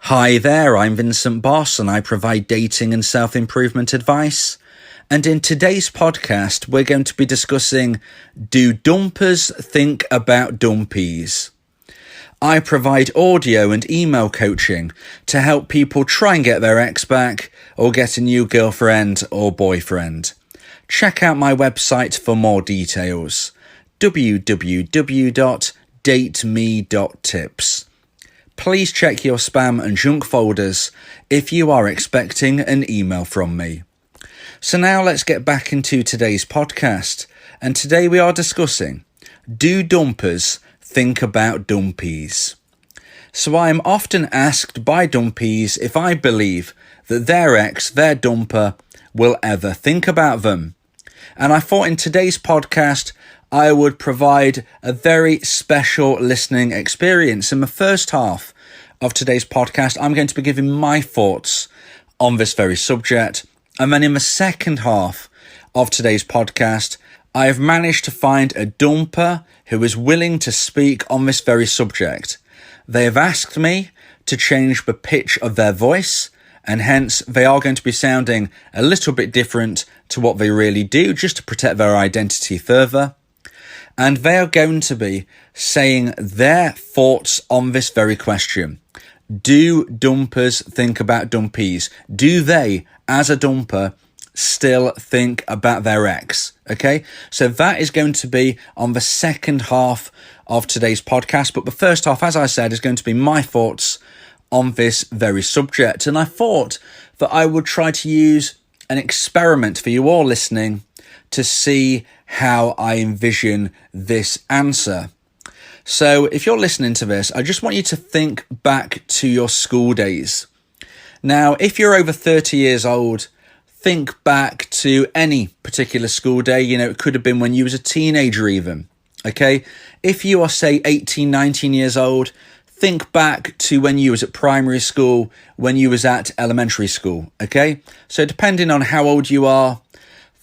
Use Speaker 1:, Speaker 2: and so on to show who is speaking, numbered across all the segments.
Speaker 1: Hi there, I'm Vincent Boss and I provide dating and self-improvement advice. And in today's podcast, we're going to be discussing, do dumpers think about dumpees? I provide audio and email coaching to help people try and get their ex back or get a new girlfriend or boyfriend. Check out my website for more details, www.dateme.tips. Please check your spam and junk folders if you are expecting an email from me. So now let's get back into today's podcast. And today we are discussing, do dumpers think about dumpees? So I am often asked by dumpees if I believe that their ex, their dumper, will ever think about them. And I thought in today's podcast, I would provide a very special listening experience. In the first half of today's podcast, I'm going to be giving my thoughts on this very subject. And then in the second half of today's podcast, I have managed to find a dumper who is willing to speak on this very subject. They have asked me to change the pitch of their voice, and hence they are going to be sounding a little bit different to what they really do, just to protect their identity further. And they are going to be saying their thoughts on this very question. Do dumpers think about dumpees? Do they, as a dumper, still think about their ex? Okay, so that is going to be on the second half of today's podcast. But the first half, as I said, is going to be my thoughts on this very subject. And I thought that I would try to use an experiment for you all listening to see how I envision this answer. So if you're listening to this, I just want you to think back to your school days. Now, if you're over 30 years old, think back to any particular school day. You know, it could have been when you was a teenager even, okay? If you are, say, 18, 19 years old, think back to when you was at primary school, when you was at elementary school, okay? So depending on how old you are,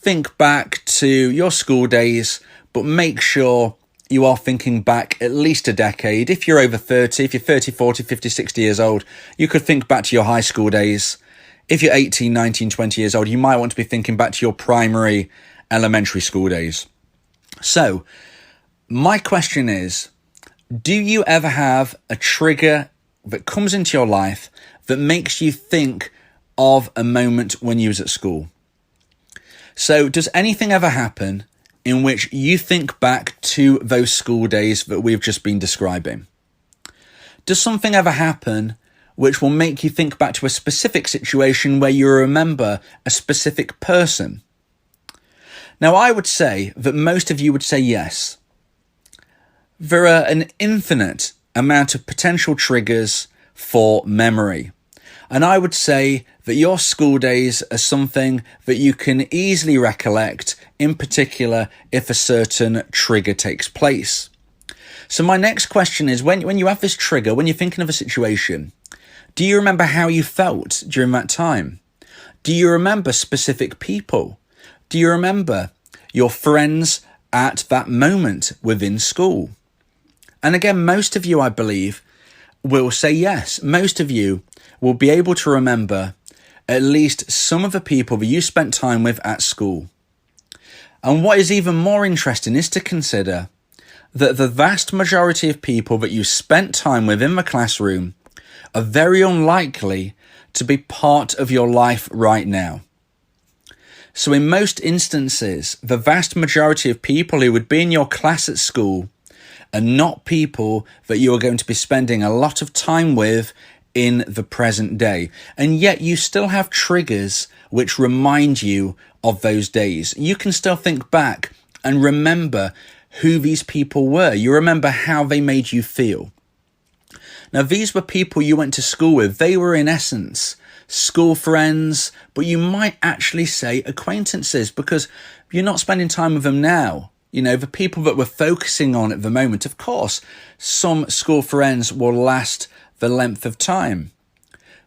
Speaker 1: think back to your school days, but make sure you are thinking back at least a decade. If you're over 30, if you're 30, 40, 50, 60 years old, you could think back to your high school days. If you're 18, 19, 20 years old, you might want to be thinking back to your primary, elementary school days. So, my question is, do you ever have a trigger that comes into your life that makes you think of a moment when you was at school? So does anything ever happen in which you think back to those school days that we've just been describing? Does something ever happen which will make you think back to a specific situation where you remember a specific person? Now, I would say that most of you would say yes. There are an infinite amount of potential triggers for memory. And I would say that your school days are something that you can easily recollect, in particular if a certain trigger takes place. So my next question is, when you have this trigger, when you're thinking of a situation, do you remember how you felt during that time? Do you remember specific people? Do you remember your friends at that moment within school? And again, most of you, I believe, will say yes. Most of you will be able to remember at least some of the people that you spent time with at school. And what is even more interesting is to consider that the vast majority of people that you spent time with in the classroom are very unlikely to be part of your life right now. So in most instances, the vast majority of people who would be in your class at school are not people that you are going to be spending a lot of time with in the present day. And yet you still have triggers which remind you of those days. You can still think back and remember who these people were. You remember how they made you feel. Now, these were people you went to school with. They were, in essence, school friends, but you might actually say acquaintances because you're not spending time with them now. You know, the people that we're focusing on at the moment, of course, some school friends will last the length of time.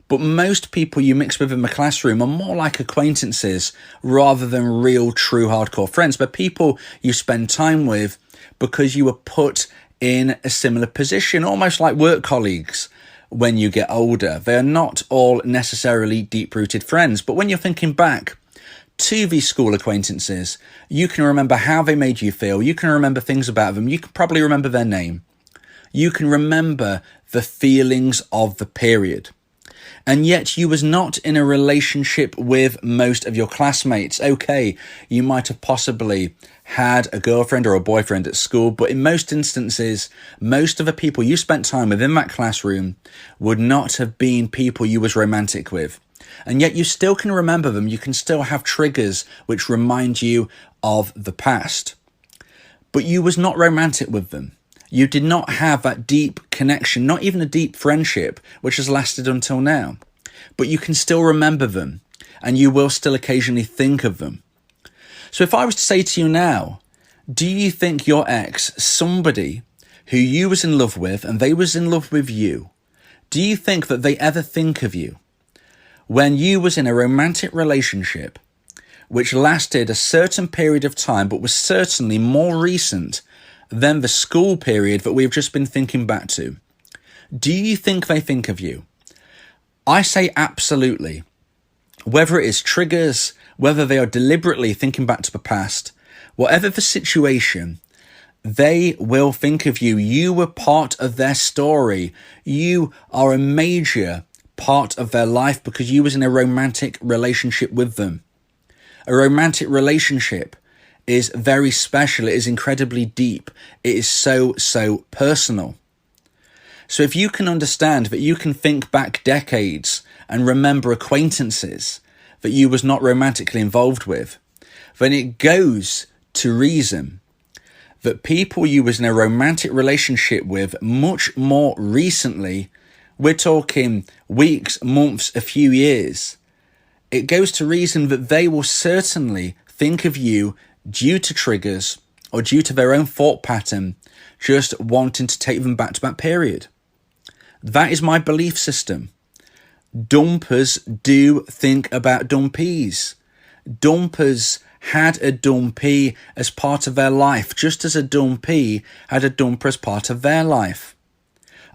Speaker 1: But most people you mix with in the classroom are more like acquaintances rather than real, true, hardcore friends. But people you spend time with because you were put in a similar position, almost like work colleagues, when you get older. They are not all necessarily deep-rooted friends, but when you're thinking back to these school acquaintances, you can remember how they made you feel. You can remember things about them. You can probably remember their name. You can remember the feelings of the period. And yet you was not in a relationship with most of your classmates. Okay, you might have possibly had a girlfriend or a boyfriend at school, but in most instances, most of the people you spent time with in that classroom would not have been people you was romantic with. And yet you still can remember them. You can still have triggers which remind you of the past. But you was not romantic with them. You did not have that deep connection, not even a deep friendship, which has lasted until now. But you can still remember them, and you will still occasionally think of them. So if I was to say to you now, do you think your ex, somebody who you was in love with and they was in love with you, do you think that they ever think of you? When you was in a romantic relationship, which lasted a certain period of time, but was certainly more recent than the school period that we've just been thinking back to, do you think they think of you? I say absolutely. Whether it is triggers, whether they are deliberately thinking back to the past, whatever the situation, they will think of you. You were part of their story. You are a major part of their life because you was in a romantic relationship with them. A romantic relationship is very special. It is incredibly deep. It is so personal. So if you can understand that you can think back decades and remember acquaintances that you was not romantically involved with, then it goes to reason that people you was in a romantic relationship with much more recently, we're talking weeks, months, a few years, it goes to reason that they will certainly think of you due to triggers or due to their own thought pattern, just wanting to take them back to that period. That is my belief system. Dumpers do think about dumpees. Dumpers had a dumpee as part of their life, just as a dumpee had a dumper as part of their life.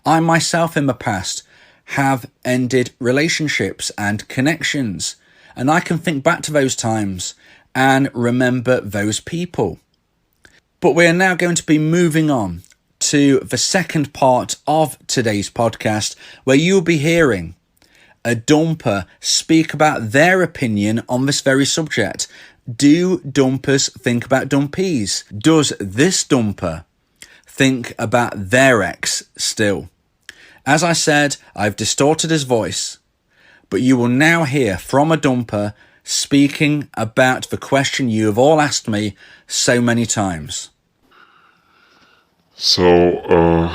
Speaker 1: I myself in the past have ended relationships and connections, and I can think back to those times and remember those people. But we are now going to be moving on to the second part of today's podcast, where you'll be hearing a dumper speak about their opinion on this very subject. Do dumpers think about dumpees? Does this dumper think about their ex still? As I said, I've distorted his voice, but you will now hear from a dumper speaking about the question you have all asked me so many times.
Speaker 2: So,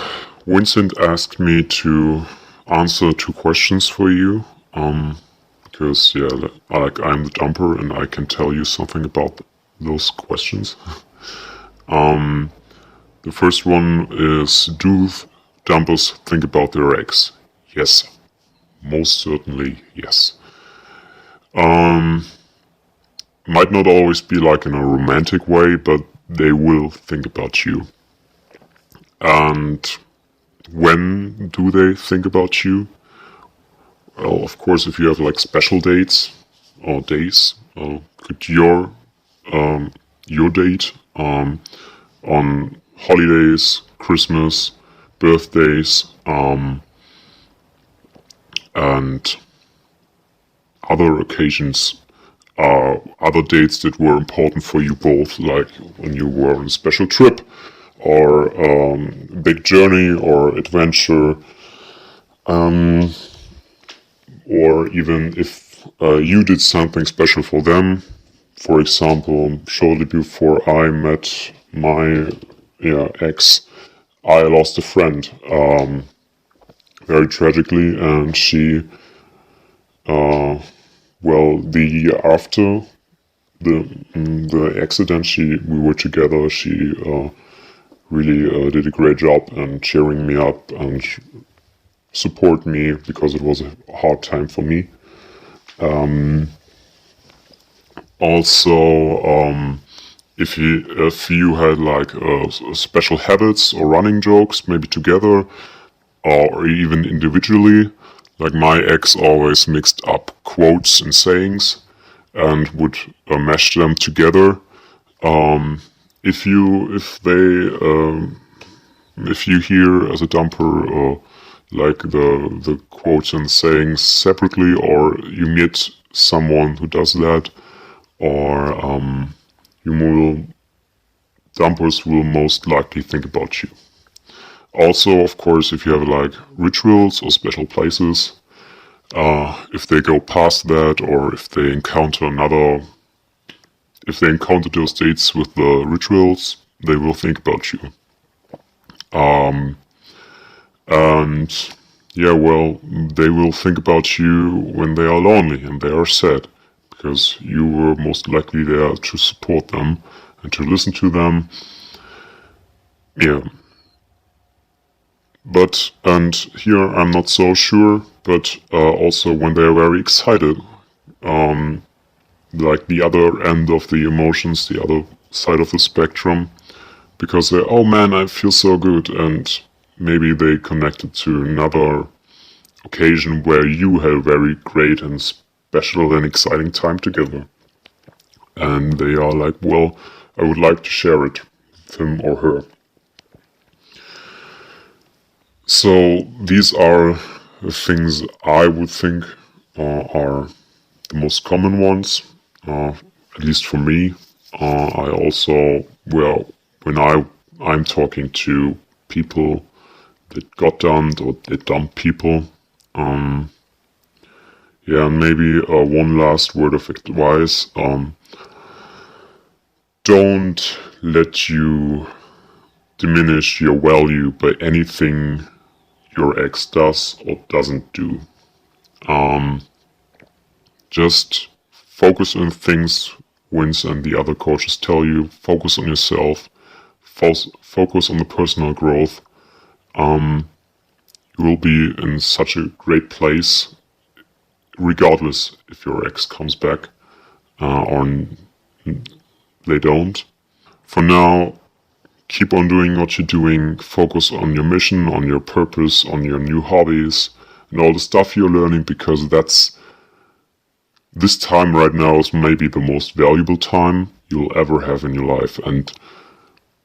Speaker 2: Vincent asked me to answer 2 questions for you, because, I'm the dumper and I can tell you something about those questions. The first one is, do dumpers think about their ex? Yes, most certainly yes. Might not always be like in a romantic way, but they will think about you. And when do they think about you? Well, of course, if you have like special dates or days, could your date on holidays, Christmas, birthdays, and other occasions, other dates that were important for you both, like when you were on a special trip or big journey or adventure, or even if you did something special for them. For example, shortly before I met my ex, I lost a friend very tragically, and she, the year after the accident, we were together. She really did a great job and cheering me up and support me because it was a hard time for me. Also, if you had like special habits or running jokes, maybe together, or even individually. Like my ex always mixed up quotes and sayings and would mash them together. If you hear as a dumper like the quotes and sayings separately, or you meet someone who does that, or dumpers will most likely think about you. Also, of course, if you have like rituals or special places, if they go past that, or if they encounter those dates with the rituals, they will think about you. And yeah, well, they will think about you when they are lonely and they are sad, because you were most likely there to support them and to listen to them. Yeah. But, and here I'm not so sure, but also when they're very excited, like the other end of the emotions, the other side of the spectrum, because they, oh man, I feel so good, and maybe they connected to another occasion where you had a very great and special and exciting time together. And they are like, well, I would like to share it with him or her. So these are the things I would think are the most common ones, at least for me. I also, well, when I'm talking to people that got dumped or that dumped people, yeah, maybe one last word of advice. Don't let you diminish your value by anything your ex does or doesn't do. Just focus on things Vince and the other coaches tell you. Focus on yourself. Focus on the personal growth. You will be in such a great place, regardless if your ex comes back or they don't. For now, keep on doing what you're doing. Focus on your mission, on your purpose, on your new hobbies, and all the stuff you're learning, because this time right now is maybe the most valuable time you'll ever have in your life. And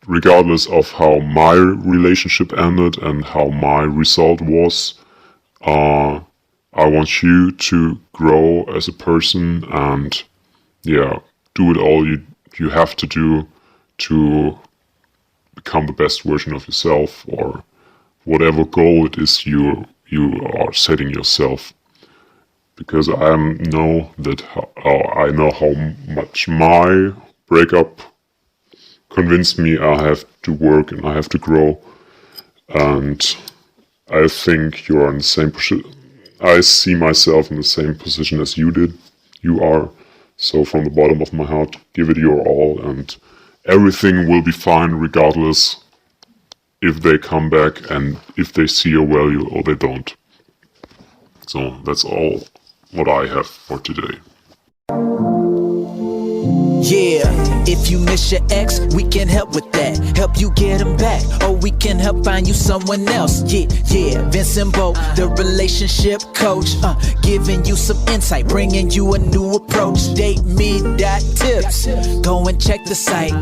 Speaker 2: regardless of how my relationship ended and how my result was, I want you to grow as a person and, yeah, do it all you have to do to become the best version of yourself, or whatever goal it is you are setting yourself. Because I know how much my breakup convinced me I have to work and I have to grow. And I think you're in the same position. I see myself in the same position as you are. So from the bottom of my heart, give it your all, and everything will be fine regardless if they come back and if they see your value or they don't. So that's all what I have for today.
Speaker 3: Yeah, if you miss your ex, we can help with that. Help you get him back, or we can help find you someone else. Yeah, Vincent Bo, the relationship coach, giving you some insight, bringing you a new approach. DateMe.tips, go and check the site,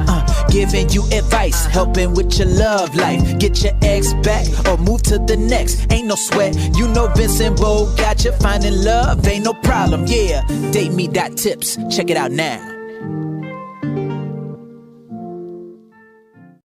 Speaker 3: giving you advice, helping with your love life. Get your ex back or move to the next. Ain't no sweat, you know Vincent Bo got you. Finding love ain't no problem. Yeah, DateMe.tips, check it out now.